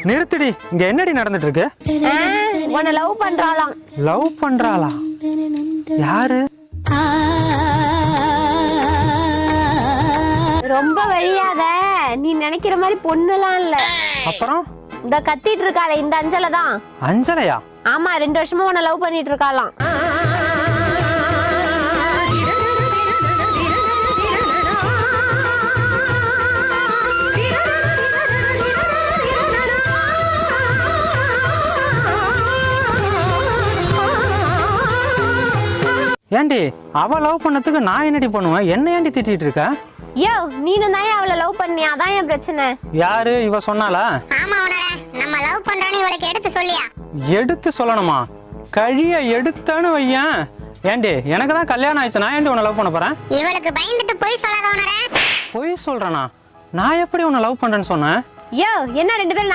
நிறுத்துடி, இங்க என்னடி நடந்துட்டு இருக்கு? உன்னை லவ் பண்றாளாம். லவ் பண்றாளா? யாரு? ரொம்ப வழியாத, நீ நினைக்கிற மாதிரி பொண்ணுலாம் இல்ல. அப்புறம் இந்த கத்திட்டு இருக்காளே இந்த அஞ்சலை தான். அஞ்சலையா? ஆமா, 2 வருஷமா உன்னை லவ் பண்ணிட்டு இருக்காளாம். ஏண்டி அவ லவ் பண்ணதுக்கு நான் என்னடி பண்ணுவேன்? என்ன ஏண்டி திட்டிட்டு இருக்க? யோ, நீனும் தான் அவளை லவ் பண்ணி, அதான் என் பிரச்சனை. யாரு இவ சொன்னாலா? ஆமா உனரே, நம்ம லவ் பண்றோன்னு இவளுக்கு எடுத்து சொல்லியா? எடுத்து சொல்லணுமா? கழிய எடுத்தான்னு வையன். ஏண்டி எனக்கு தான் கல்யாணம் ஆயிடுச்சு, நான் ஏண்டி உன்னை லவ் பண்ண போறேன்? இவளுக்கு பயந்துட்டு போய் சொல்லாத உனரே. பொய் சொல்றேனா? நான் எப்படி உன்னை லவ் பண்றேன்னு சொன்னேன்? யோ, என்ன 2 பேரும்